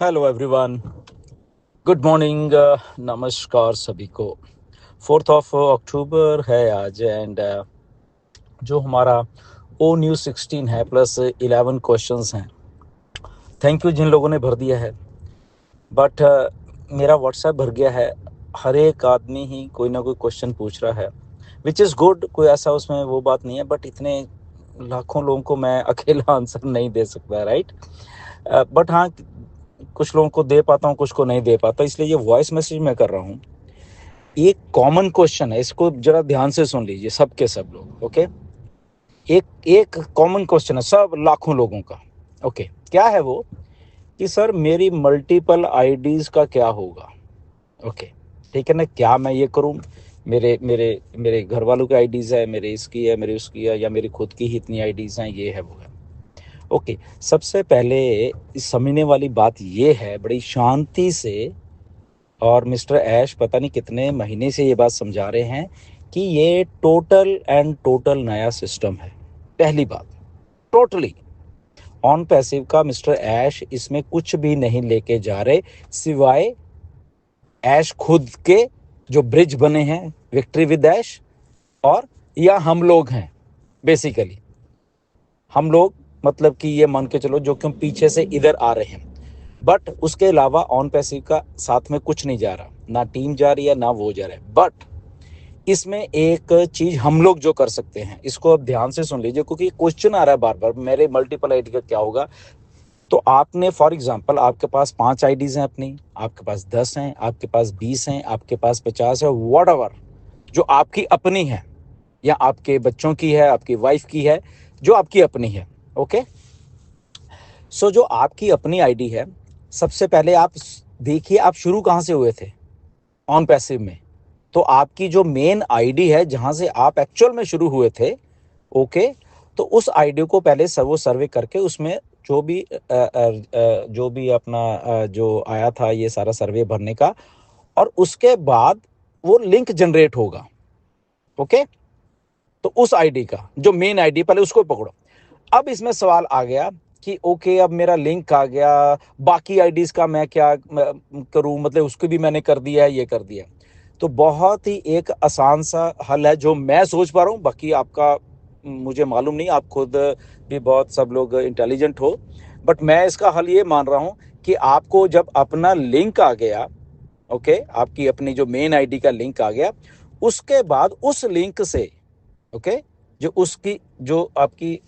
Hello everyone. Good morning. नमस्कार सभी को। 4 अक्टूबर है आज एंड जो हमारा ओ न्यूज़ 16 है प्लस 11 क्वेश्चंस हैं। थैंक यू जिन लोगों ने भर दिया है। बट मेरा व्हाट्सएप भर गया है। हर एक आदमी ही कोई ना कोई क्वेश्चन पूछ रहा है, विच इज़ गुड। कोई ऐसा उसमें वो बात नहीं है, बट इतने लाखों लोगों को मैं अकेला आंसर नहीं दे सकता, राइट। बट हाँ, कुछ लोगों को दे पाता हूँ, कुछ को नहीं दे पाता, इसलिए ये वॉइस मैसेज मैं कर रहा हूँ। एक कॉमन क्वेश्चन है, इसको जरा ध्यान से सुन लीजिए सब के सब लोग। ओके, एक एक कॉमन क्वेश्चन है सब लाखों लोगों का। ओके, क्या है वो कि सर मेरी मल्टीपल आईडीज का क्या होगा। ओके, ठीक है ना। क्या मैं ये करूं, मेरे मेरे मेरे घर वालों की आईडीज है, मेरे इसकी है, मेरी उसकी है, या मेरी खुद की ही इतनी आईडीज हैं, ये है वो है। ओके, सबसे पहले इस समझने वाली बात ये है बड़ी शांति से, और मिस्टर ऐश पता नहीं कितने महीने से ये बात समझा रहे हैं कि ये टोटल एंड टोटल नया सिस्टम है। पहली बात, टोटली ऑन पैसिव का मिस्टर ऐश इसमें कुछ भी नहीं लेके जा रहे, सिवाय ऐश खुद के जो ब्रिज बने हैं, विक्ट्री विद ऐश, और या हम लोग हैं बेसिकली। हम लोग मतलब कि ये मान के चलो जो कि हम पीछे से इधर आ रहे हैं, बट उसके अलावा ऑन पैसिव का साथ में कुछ नहीं जा रहा, ना टीम जा रही है ना वो जा रहा है। बट इसमें एक चीज हम लोग जो कर सकते हैं, इसको अब ध्यान से सुन लीजिए, क्योंकि क्वेश्चन आ रहा है बार बार मेरे मल्टीपल आईडी का क्या होगा। तो आपने फॉर एग्जांपल, आपके पास 5 आईडीज हैं अपनी, आपके पास 10 हैं, आपके पास 20 हैं, आपके पास 50 है, वॉट एवर जो आपकी अपनी है, या आपके बच्चों की है, आपकी वाइफ की है, जो आपकी अपनी है। ओके, सो जो आपकी अपनी आईडी है, सबसे पहले आप देखिए आप शुरू कहाँ से हुए थे ऑन पैसिव में। तो आपकी जो मेन आईडी है जहां से आप एक्चुअल में शुरू हुए थे, ओके, तो उस आईडी को पहले वो सर्वे करके उसमें जो भी अपना जो आया था ये सारा सर्वे भरने का, और उसके बाद वो लिंक जनरेट होगा। ओके, तो उस आईडी का जो मेन आईडी, पहले उसको पकड़ो। अब इसमें सवाल आ गया कि ओके, अब मेरा लिंक आ गया, बाकी आईडीज का मैं क्या करूं, मतलब उसको भी मैंने कर दिया है, ये कर दिया। तो बहुत ही एक आसान सा हल है जो मैं सोच पा रहा हूं, बाकी आपका मुझे मालूम नहीं, आप खुद भी बहुत सब लोग इंटेलिजेंट हो, बट मैं इसका हल ये मान रहा हूं कि आपको जब अपना लिंक आ गया, ओके, आपकी अपनी जो मेन आईडी का लिंक आ गया, उसके बाद उस लिंक से, ओके, जो उसकी जो आपकी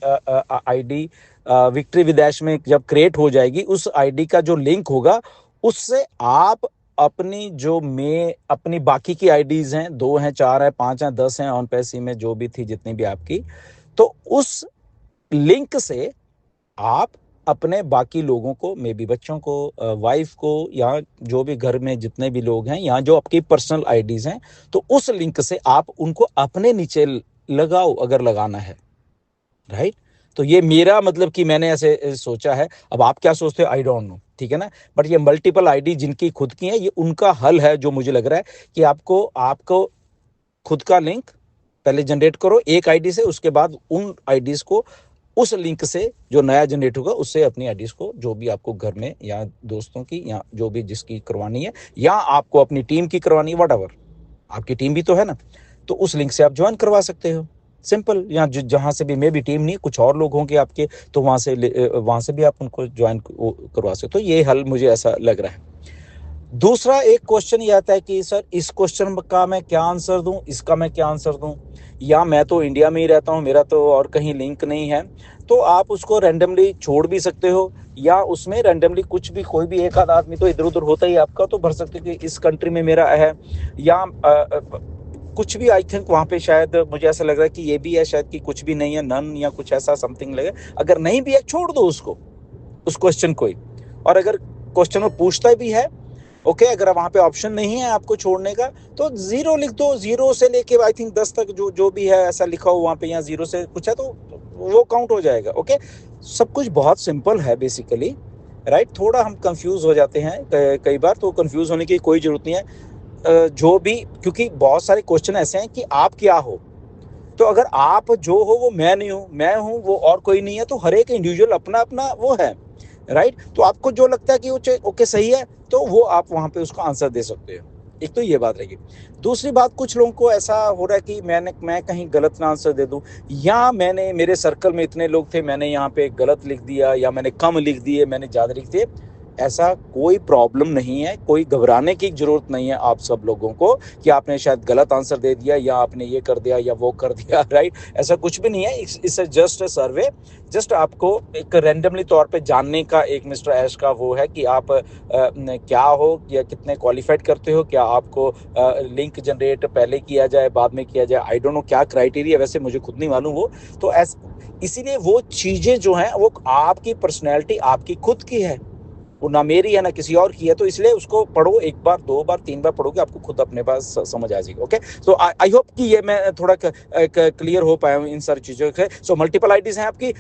आईडी विक्ट्री विदेश में जब क्रिएट हो जाएगी, उस आईडी का जो लिंक होगा, उससे आप अपनी जो में अपनी बाकी की आईडीज हैं, 2 हैं, 4 हैं, 5 हैं, 10 हैं, ऑन पैसी में जो भी थी जितनी भी आपकी, तो उस लिंक से आप अपने बाकी लोगों को, मे बी बच्चों को, वाइफ को, या जो भी घर में जितने भी लोग हैं, या जो आपकी पर्सनल आईडीज हैं, तो उस लिंक से आप उनको अपने नीचे लगाओ अगर लगाना है, राइट। तो ये मेरा मतलब कि मैंने ऐसे सोचा है। अब आप क्या सोचते हो आई डोंट नो, ठीक है ना। बट ये मल्टीपल आईडी जिनकी खुद की है, ये उनका हल है जो मुझे लग रहा है कि आपको आपको खुद का लिंक पहले जनरेट करो एक आईडी से, उसके बाद उन आईडीज को उस लिंक से जो नया जनरेट होगा उससे अपनी आईडीज को, जो भी आपको घर में या दोस्तों की या जो भी जिसकी करवानी है, या आपको अपनी टीम की करवानी है, वट एवर, आपकी टीम भी तो है ना, तो उस लिंक से आप ज्वाइन करवा सकते हो। सिंपल, या जहां से भी, मे भी टीम नहीं, कुछ और लोग होंगे आपके, तो वहां से भी आप उनको ज्वाइन करवा सकते हो। तो ये हल मुझे ऐसा लग रहा है। दूसरा एक क्वेश्चन ये आता है कि सर इस क्वेश्चन का मैं क्या आंसर दूं, इसका मैं क्या आंसर दूं, या मैं तो इंडिया में ही रहता हूं, मेरा तो और कहीं लिंक नहीं है। तो आप उसको रैंडमली छोड़ भी सकते हो, या उसमें रैंडमली कुछ भी, कोई भी एक आध आदमी तो इधर उधर होता ही आपका, तो भर सकते हो कि इस कंट्री में मेरा है, या कुछ भी। आई थिंक वहाँ पे शायद मुझे ऐसा लग रहा है कि ये भी है शायद कि कुछ भी नहीं है, नन या कुछ ऐसा समथिंग लगे। अगर नहीं भी है, छोड़ दो उसको, उस क्वेश्चन को ही। और अगर क्वेश्चन में पूछता भी है, ओके, अगर वहां पे ऑप्शन नहीं है आपको छोड़ने का, तो 0 लिख दो, 0 से लेके आई थिंक 10 तक जो जो भी है ऐसा लिखा हो वहां पे, या 0 से कुछ है तो वो काउंट हो जाएगा। ओके, सब कुछ बहुत सिंपल है बेसिकली, राइट। थोड़ा हम कंफ्यूज हो जाते हैं कई बार, तो कंफ्यूज होने की कोई जरूरत नहीं है। जो भी, क्योंकि बहुत सारे क्वेश्चन ऐसे हैं कि आप क्या हो, तो अगर आप जो हो वो मैं नहीं हूं, मैं हूं वो और कोई नहीं है, तो हर एक इंडिविजुअल अपना अपना वो है, राइट। तो आपको जो लगता है कि वो ओके सही है, तो वो आप वहां पे उसको आंसर दे सकते हो। एक तो ये बात रहेगी। दूसरी बात, कुछ लोगों को ऐसा हो रहा है कि मैं कहीं गलत ना आंसर दे दूं, या मेरे सर्कल में इतने लोग थे, मैंने यहाँ पे गलत लिख दिया, या मैंने कम लिख दिए, मैंने ज़्यादा लिख दिए। ऐसा कोई प्रॉब्लम नहीं है, कोई घबराने की जरूरत नहीं है आप सब लोगों को कि आपने शायद गलत आंसर दे दिया, या आपने ये कर दिया या वो कर दिया, राइट। ऐसा कुछ भी नहीं है। It's just a survey. Just आपको एक रैंडमली तौर पे जानने का एक मिस्टर ऐश का वो है कि आप क्या हो, या कितने क्वालिफाइड करते हो, क्या आपको लिंक जनरेट पहले किया जाए बाद में किया जाए, आई डोंट नो क्या क्राइटेरिया, वैसे मुझे खुद नहीं मालूम वो। तो इसीलिए वो चीज़ें जो हैं वो आपकी पर्सनैलिटी आपकी खुद की है, वो ना मेरी है ना किसी और की है। तो इसलिए उसको पढ़ो, एक बार, दो बार, तीन बार पढ़ोगे, आपको खुद अपने पास समझ आ जाएगी। ओके, सो आई होप कि ये मैं थोड़ा क्लियर हो पाया हूँ इन सारी चीज़ों से। सो मल्टीपल आईडीज हैं आपकी,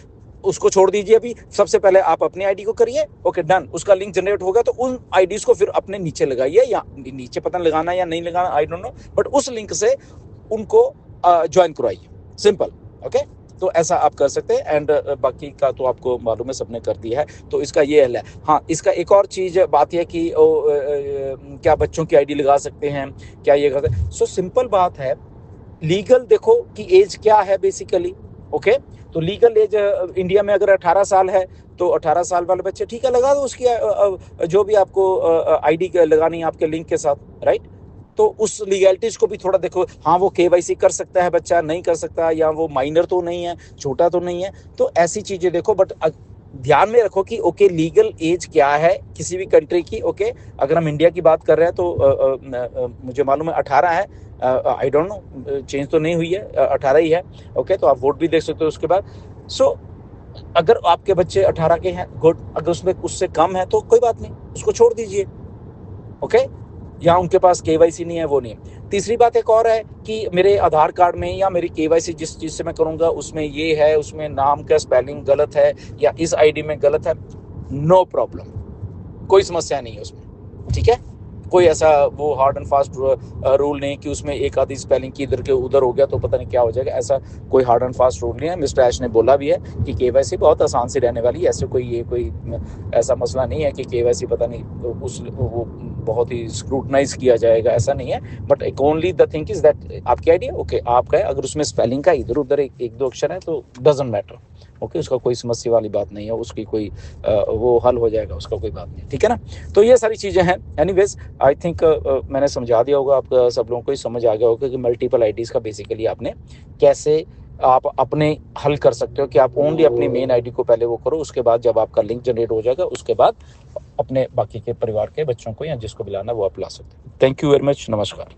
उसको छोड़ दीजिए अभी। सबसे पहले आप अपनी आईडी को करिए, ओके डन। उसका लिंक जनरेट होगा तो उन आईडीज को फिर अपने नीचे लगाइए, या नीचे पता लगाना या नहीं लगाना आई डोंट नो, बट उस लिंक से उनको ज्वाइन करवाइए, सिंपल। ओके, तो ऐसा आप कर सकते हैं। एंड बाकी का तो आपको मालूम है, सबने कर दिया है, तो इसका ये हल है। हाँ, इसका एक और चीज़ बात यह कि क्या बच्चों की आईडी लगा सकते हैं, क्या ये करते हैं? सो सिंपल बात है, लीगल देखो कि एज क्या है बेसिकली। ओके, तो लीगल एज इंडिया में अगर 18 साल है, तो 18 साल वाले बच्चे, ठीक है, लगा दो उसकी जो भी आपको आईडी लगानी है आपके लिंक के साथ, राइट। तो उस लीगैलिटीज को भी थोड़ा देखो। हाँ, वो केवाईसी कर सकता है बच्चा, नहीं कर सकता, या वो माइनर तो नहीं है, छोटा तो नहीं है, तो ऐसी चीजें देखो। बट ध्यान में रखो कि ओके लीगल एज क्या है किसी भी कंट्री की। ओके, अगर हम इंडिया की बात कर रहे हैं तो मुझे मालूम है 18 है, आई डोंट नो, चेंज तो नहीं हुई है, 18 ही है। ओके, तो आप वोट भी देख सकते हो उसके बाद। सो अगर आपके बच्चे 18 के हैं, गुड। अगर उसमें उससे कम है तो कोई बात नहीं, उसको छोड़ दीजिए। ओके, या उनके पास केवाईसी नहीं है, वो नहीं है। तीसरी बात एक और है कि मेरे आधार कार्ड में या मेरी केवाईसी जिस चीज़ से मैं करूँगा उसमें ये है, उसमें नाम का स्पेलिंग गलत है, या इस आईडी में गलत है, नो प्रॉब्लम, कोई समस्या नहीं है उसमें, ठीक है। कोई ऐसा वो हार्ड एंड फास्ट रूल नहीं कि उसमें एक आधी स्पेलिंग की इधर के उधर हो गया तो पता नहीं क्या हो जाएगा। ऐसा कोई हार्ड एंड फास्ट रूल नहीं है। मिस्टर ऐश ने बोला भी है कि केवाईसी बहुत आसान से रहने वाली है, ऐसे कोई ऐसा मसला नहीं है कि केवाईसी पता नहीं वो बहुत ही स्क्रूटनाइज किया जाएगा, ऐसा नहीं है। But only the thing is that आपकी आईडिया ओके आपका है, अगर उसमें स्पेलिंग का इधर उधर एक दो अक्षर है तो डजंट मैटर। ओके, उसका कोई समस्या वाली बात नहीं है, उसकी कोई वो हल हो जाएगा, उसका कोई बात नहीं, ठीक है ना। तो ये सारी चीज़ें हैं। एनीवेज, आई थिंक मैंने समझा दिया होगा, आप सब लोगों को ही समझ आ गया होगा कि मल्टीपल आईडीज़ का बेसिकली आपने कैसे आप अपने हल कर सकते हो, कि आप ओनली अपनी मेन आईडी को पहले वो करो, उसके बाद जब आपका लिंक जनरेट हो जाएगा उसके बाद अपने बाकी के परिवार के बच्चों को या जिसको भी लाना वो आप ला सकते हो। थैंक यू वेरी मच, नमस्कार।